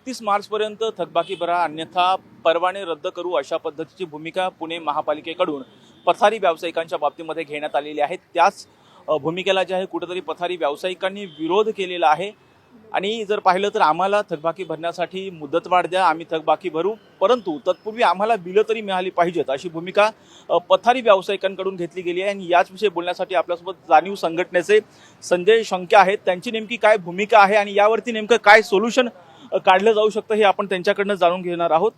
31 मार्चपर्यंत थकबाकी भरा अन्यथा परवाने रद्द करू अशा पद्धतीची भूमिका पुणे महापालिकेकडून पथारी व्यावसायिकांच्या बाबतीमध्ये घेण्यात आलेली आहे। त्याच भूमिकेला जे आहे कुठेतरी पथारी व्यावसायिकांनी विरोध केलेला आहे आणि जर पाहिलं तर आम्हाला थकबाकी भरण्यासाठी मुदतवाढ द्या, आम्ही थकबाकी भरू, परंतु तत्पूर्वी आम्हाला बिलं तरी मिळाली पाहिजेत अशी भूमिका पथारी व्यावसायिकांकडून घेतली गेली आहे। आणि याच विषयी बोलण्यासाठी आपल्यासोबत जाणीव संघटनेचे संजय शंके आहेत। त्यांची नेमकी काय भूमिका आहे आणि यावरती नेमकं काय सोल्युशन काढलं जाऊ शकतं हे आपण त्यांच्याकडनं जाणून घेणार आहोत।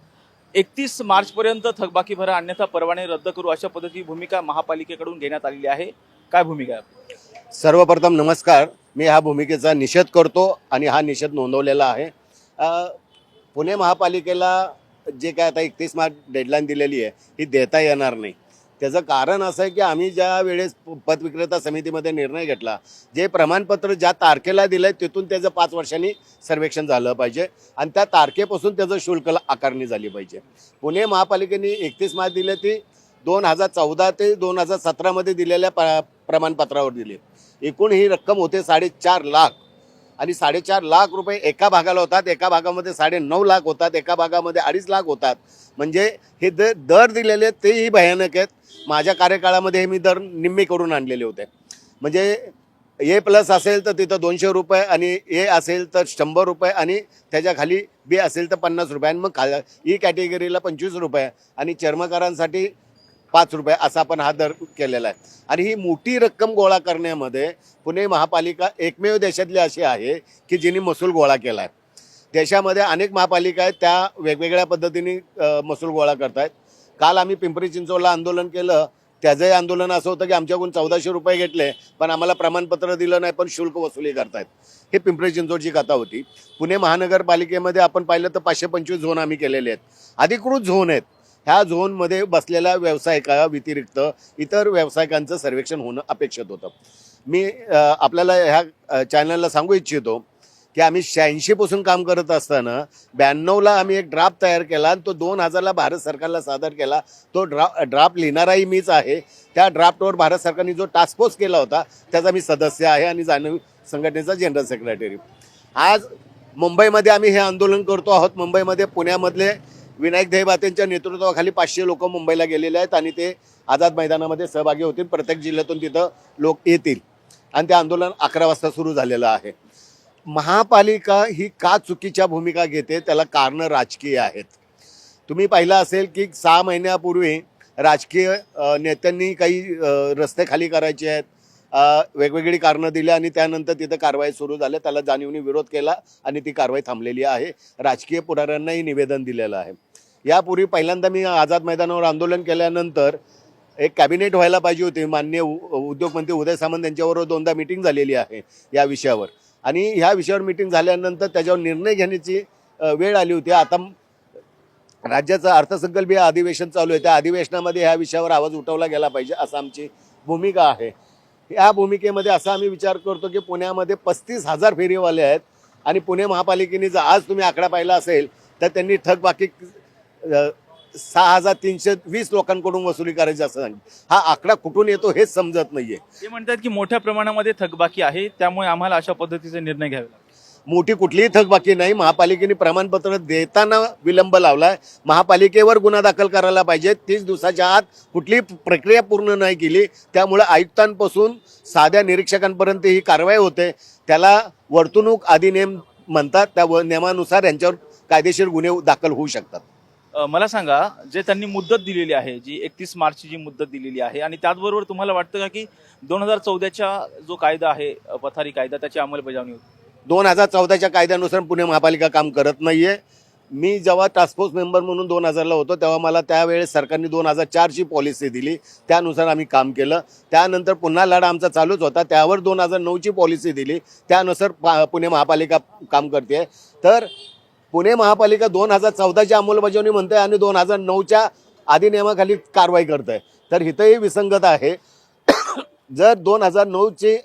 31 मार्चपर्यंत थकबाकी भरा अन्यथा परवाने रद्द करू अशा पद्धतीची भूमिका महापालिकेकडून घेण्यात आलेली आहे। काय भूमिका आहे? सर्वप्रथम नमस्कार। मी ह्या भूमिकेचा निषेध करतो आणि हा निषेध नोंदवलेला आहे। पुणे महापालिकेला जे काय आता 31 मार्च डेडलाईन दिलेली आहे ही देता येणार नाही। त्याचं कारण असं आहे की आम्ही ज्या वेळेस पतविक्रेता समितीमध्ये निर्णय घेतला, जे प्रमाणपत्र ज्या तारखेला दिलं तिथून त्याचं 5 वर्षांनी सर्वेक्षण झालं पाहिजे आणि त्या तारखेपासून त्याचं शुल्क आकारणी झाली पाहिजे। पुणे महापालिकेने 31 मार्च दिले ती 2014 ते 2017 मध्ये दिलेल्या प्रमाणपत्रावर दिली। एकूण ही रक्कम होते 4.5 लाख आणि 4.5 लाख रुपये एका भागाला होतात, एका भागामध्ये 9.5 लाख होतात, एका भागामध्ये 2.5 लाख होतात। म्हणजे हे दर दिलेले तेही भयानक आहेत। माझ्या कार्यकाळामध्ये हे मी दर निम्मे करून आणलेले होते। म्हणजे ए प्लस असेल तर तिथं 200 रुपये आणि ए असेल तर 100 रुपये आणि त्याच्या खाली बी असेल तर 50 रुपये आणि मग ई कॅटेगरीला 25 रुपये आणि चर्मकारांसाठी 5 रुपये असा आपण हा दर केलेला आहे। आणि ही मोठी रक्कम गोळा करण्यामध्ये पुणे महापालिका एकमेव देशातली अशी आहे की जिने महसूल गोळा केला आहे। देशामध्ये अनेक महापालिका आहेत त्या वेगवेगळ्या पद्धतीने महसूल गोळा करत आहेत। काल आम्ही पिंपरी चिंचवडला आंदोलन केलं, त्याचंही आंदोलन असं होतं की आमच्याकडून 1400 रुपये घेतले पण आम्हाला प्रमाणपत्र दिलं नाही पण शुल्क वसुली करतायत। हे पिंपरी चिंचवडची कथा होती। पुणे महानगरपालिकेमध्ये आपण पाहिलं तर 525 झोन आम्ही केलेले आहेत, अधिकृत झोन आहेत। ह्या झोनमध्ये बसलेल्या व्यावसायिका व्यतिरिक्त इतर व्यावसायिकांचं सर्वेक्षण होणं अपेक्षित होतं। मी आपल्याला ह्या चॅनलला सांगू इच्छितो की आम्ही 86 पासून काम करत असताना 92ला आम्ही एक ड्राफ्ट तयार केला आणि तो 2000ला भारत सरकारला सादर केला। तो ड्राफ्ट लिहिणाराही मीच आहे। त्या ड्राफ्टवर भारत सरकारने जो टास्क फोर्स केला होता त्याचा मी सदस्य आहे आणि जाणीव संघटनेचा जनरल सेक्रेटरी। आज मुंबईमध्ये आम्ही हे आंदोलन करतो आहोत। मुंबईमध्ये पुण्यामधले विनायक दहिबातेंच्या नेतृत्वाखाली 500 लोक मुंबईला गेलेले आहेत आणि ते आझाद मैदानामध्ये सहभागी होतील। प्रत्येक जिल्ह्यातून तिथं लोक येतील आणि ते आंदोलन 11 वाजता सुरू झालेलं आहे। महापालिका ही का चुकीच्या भूमिका घेते त्याला कारणं राजकीय आहेत। तुम्ही पाहिलं असेल की 6 महिन्यापूर्वी राजकीय नेत्यांनी काही रस्ते खाली करायचे आहेत, वेगवेगळी कारणं दिली आणि त्यानंतर तिथं कारवाई सुरू झाली। त्याला जाणीवने विरोध केला आणि ती कारवाई थांबलेली आहे। राजकीय पुढाऱ्यांनाही निवेदन दिलेलं आहे। यापूर्वी पहिल्यांदा मी आझाद मैदानावर आंदोलन केल्यानंतर एक कॅबिनेट व्हायला पाहिजे होती। माननीय उद्योगमंत्री उदय सामंत यांच्याबरोबर 2दा मीटिंग झालेली आहे या विषयावर आणि ह्या विषयावर मीटिंग झाल्यानंतर त्याच्यावर निर्णय घेण्याची वेळ आली होती। आता राज्याचं अर्थसंकल्पीय अधिवेशन चालू आहे, त्या अधिवेशनामध्ये ह्या विषयावर आवाज उठवला गेला पाहिजे असं आमची भूमिका आहे। या भूमिकेमध्ये असा आम्ही विचार करतो की पुण्यामध्ये 35,000 फेरीवाले आहेत आणि पुणे महापालिकेने जर आज तुम्ही आकडा पाहिला असेल तर त्यांनी थकबाकी 6,320 लोकांकडून वसुली करायची असं सांगितलं। हा आकडा कुठून येतो हेच समजत नाहीये। ते म्हणतात की मोठ्या प्रमाणामध्ये थकबाकी आहे त्यामुळे आम्हाला अशा पद्धतीचे निर्णय घ्यावे लागतात। मोठी कुठलीही थकबाकी नाही। महापालिकेने प्रमाणपत्र देताना विलंब लावलाय। महापालिकेवर गुन्हा दाखल करायला पाहिजे। 30 दिवसाच्या आत कुठलीही प्रक्रिया पूर्ण नाही केली त्यामुळे आयुक्तांपासून साध्या निरीक्षकांपर्यंत ही कारवाई होते। त्याला वर्तणूक अधिनियम म्हणतात। त्या नियमानुसार यांच्यावर कायदेशीर गुन्हे दाखल होऊ शकतात। मला सांगा, जे त्यांनी मुदत दिलेली आहे, जी 31 मार्चची जी मुदत दिलेली आहे आणि त्याचबरोबर तुम्हाला वाटतं का की 2014च्या जो कायदा आहे पथारी कायदा त्याची अंमलबजावणी होती? 2014च्या कायद्यानुसार पुणे महापालिका काम करत नाहीये। मी जेव्हा टास्क फोर्स मेंबर म्हणून 2000ला होतो तेव्हा मला त्यावेळेस सरकारने 2004ची पॉलिसी दिली, त्यानुसार आम्ही काम केलं। त्यानंतर पुन्हा लढा आमचा चालूच होता, त्यावर 2009ची पॉलिसी दिली, त्यानुसार पुणे महापालिका काम करते। तर पुणे महापालिका 2014ची अंमलबजावणी म्हणते आणि 2009च्या अधिनियमाखाली कारवाई करते। तर इथंही विसंगत आहे। जर 2009ची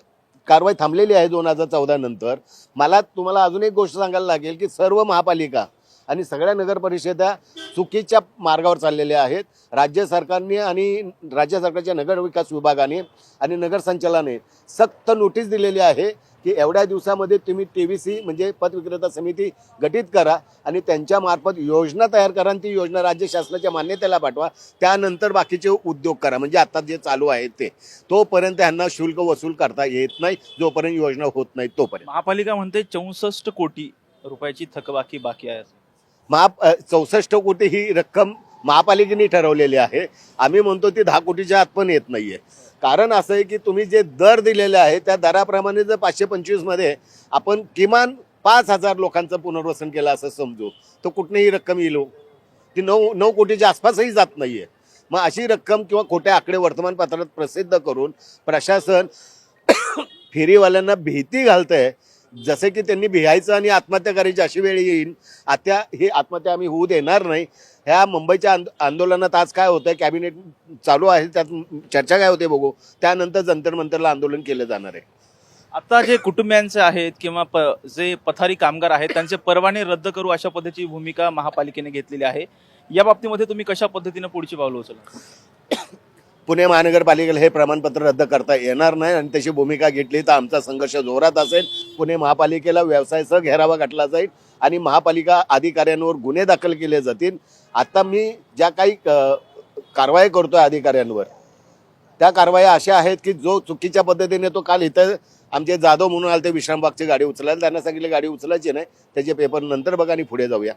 कारवाई थांबलेली आहे 2014 नंतर, मला तुम्हाला अजून एक गोष्ट सांगायला लागेल की सर्व महापालिका आणि सगळ्या नगर परिषदा चुकीच्या मार्गावर चाललेल्या आहेत. राज्य सरकारने आणि राज्य सरकारच्या नगर विकास विभागाने आणि नगर संचालनाने सक्त नोटीस दिलेली आहे की एवढ्या दिवसामध्ये तुम्ही TVC म्हणजे पथ विक्रेता समिती गठीत करा आणि त्यांच्या मार्फत योजना तयार करा आणि ती योजना राज्य शासनाच्या मान्यतेला पाठवा. त्यानंतर बाकीचे उद्योग करा. म्हणजे आता जे चालू आहे ते तोपर्यंत यांना शुल्क वसूल करता येत नाही. जोपर्यंत योजना होत नाही तोपर्यंत. महापालिका म्हणते 64 कोटी रुपयाची थकबाकी बाकी आहे. 64 कोटी ही रक्कम महापालिकेने ठरवलेली आहे. आम्ही म्हणतो ती 10 कोटीच्या आत पण येत नाहीये. कारण असं आहे की तुम्ही जे दर दिलेले आहे त्या दराप्रमाणे जर 525 मध्ये आपण किमान 5,000 लोकांचं पुनर्वसन केलं असं समजू तर कुठलीही रक्कम येईल ती 9 कोटीच्या आसपासही जात नाहीये. मग अशी रक्कम किंवा खोटे आकडे वर्तमानपत्रात प्रसिद्ध करून प्रशासन फेरीवाल्यांना भीती घालतंय. जसे की त्यांनी भिहायचं आणि आत्महत्या करायची अशी वेळ येईल. आता ही आत्महत्या आम्ही होऊ देणार नाही. ह्या मुंबईच्या आंदोलनात आज काय होतंय, कॅबिनेट चालू आहे, त्यात चर्चा काय होते बघू. त्यानंतर जंतर मंतरला आंदोलन केलं जाणार आहे. आता जे कुटुंबियांचे आहेत किंवा जे पथारी कामगार आहेत त्यांचे परवाने रद्द करू अशा पद्धतीची भूमिका महापालिकेने घेतलेली आहे. या बाबतीमध्ये तुम्ही कशा पद्धतीने पुढची पावलं उचलला? पुणे महानगरपालिकेला हे प्रमाणपत्र रद्द करता येणार नाही आणि त्याची भूमिका घेतली तर आमचा संघर्ष जोरात असेल. पुणे महापालिकेला व्यवसायाचा घेरावा घातला जाईल आणि महापालिका अधिकाऱ्यांवर गुन्हे दाखल केले जातील. आता मी ज्या काही कारवाई करतोय अधिकाऱ्यांवर त्या कारवाई अशा आहेत की जो चुकीच्या पद्धतीने तो काल इथं आमचे जाधव म्हणून आले ते विश्रामबागची गाडी उचलायला, त्यांना सांगितले गाडी उचलायची नाही, त्याचे पेपर नंतर बघा आणि पुढे जाऊया.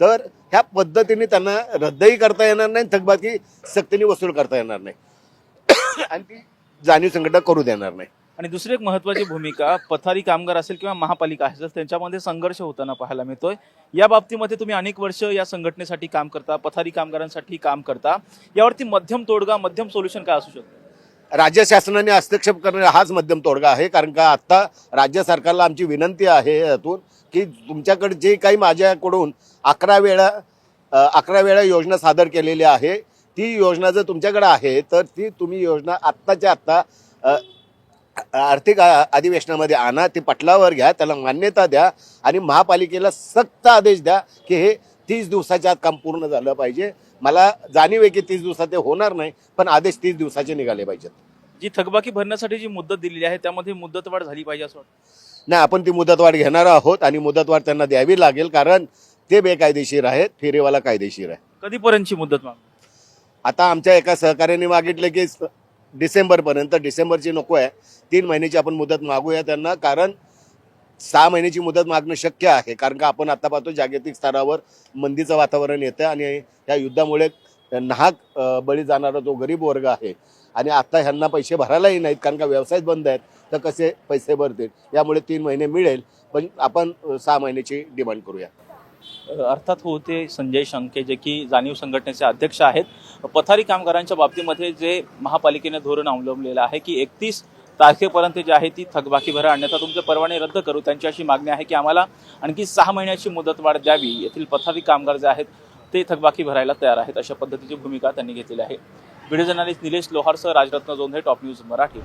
तर ह्या पद्धतीने त्यांना रद्दही करता येणार नाही, थकबाकी सक्तीने वसूल करता येणार नाही आणि ती जाणीव संघटना करू देणार नाही. आणि दुसरी एक महत्त्वाची भूमिका पथारी कामगार असेल किंवा महापालिका असेल त्यांच्यामध्ये संघर्ष होताना पाहायला मिळतोय. या बाबतीमध्ये तुम्ही अनेक वर्ष या संघटनेसाठी काम करता, पथारी कामगारांसाठी काम करता. यावरती मध्यम तोडगा, मध्यम सोल्युशन काय असू शकतं? राज्य शासनाने हस्तक्षेप करणे हाच मध्यम तोडगा आहे. कारण का आता राज्य सरकारला आमची विनंती आहे यातून की तुमच्याकडे जे काही माझ्याकडून 11 वेळा योजना सादर केलेली आहे ती योजना जर तुमच्याकडे आहे तर ती तुम्ही योजना आत्ताच्या आत्ता आर्थिक अधिवेशनामध्ये आणा, ती पटलावर घ्या, त्याला मान्यता द्या आणि महापालिकेला सक्त आदेश द्या की हे 30 दिवसाच्या आत काम पूर्ण झालं पाहिजे. मला जाणीव आहे की 30 दिवसात ते होणार नाही, पण आदेश 30 दिवसाचे निघाले पाहिजेत. जी थकबाकी भरण्यासाठी जी मुदत दिलेली आहे त्यामध्ये मुदतवाढ झाली पाहिजे असं वाटतं? नाही, आपण ती मुदतवाढ घेणार आहोत आणि मुदतवाढ त्यांना द्यावी लागेल कारण ते बेकायदेशीर आहेत, फेरीवाला कायदेशीर आहे. कधीपर्यंतची मुदत माग? आता आमच्या एका सहकार्याने मागितले की डिसेंबरपर्यंत. डिसेंबरची नको आहे, 3 महिन्याची आपण मुदत मागूया त्यांना. कारण 6 महिन्याची मुदत मागणं शक्य आहे. कारण का आपण आता पाहतो जागतिक स्तरावर मंदीचं वातावरण येतं आणि या युद्धामुळे नाहक बळी जाणारा जो गरीब वर्ग आहे आणि आता ह्यांना पैसे भरायलाही नाहीत कारण का व्यवसाय बंद आहेत, तर कसे पैसे भरतील. यामुळे 3 महिने मिळेल, पण आपण 6 महिन्याची डिमांड करूया. अर्थात होते संजय शंके जे की जाणीव संघटनेचे अध्यक्ष आहेत. पथारी कामगारांच्या बाबतीमध्ये जे महापालिकेने धोरण अवलंबलेलं आहे की 31 तारखेपर्यंत जी आहे ती थकबाकी भरा, अन्यथा तुमचे परवाने रद्द करू. त्यांची अशी मागणी आहे की आम्हाला आणखी 6 महिन्याची मुदतवाढ द्यावी. येथील पथारी कामगार जे आहेत ते थकबाकी भरायला तयार आहेत, अशा पद्धतीची भूमिका त्यांनी घेतलेली आहे. व्हिडिओ जर्नलिस्ट निलेश लोहारसह राजरत्न जोंधे, टॉप न्यूज मराठी.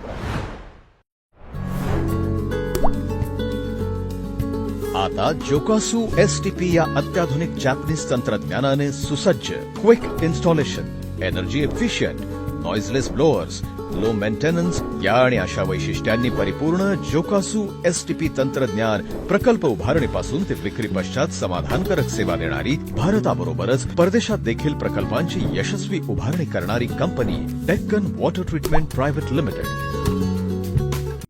आता जोकासू STP या अत्याधुनिक जॅपनीज तंत्रज्ञानाने सुसज्ज, quick installation, energy efficient, noiseless blowers, low maintenance या आणि अशा वैशिष्ट्यांनी परिपूर्ण जोकासू STP तंत्रज्ञान प्रकल्प उभारणीपासून ते विक्री पश्चात समाधानकारक सेवा देणारी, भारताबरोबरच परदेशात देखील प्रकल्पांची यशस्वी उभारणी करणारी company Deccan water treatment private limited.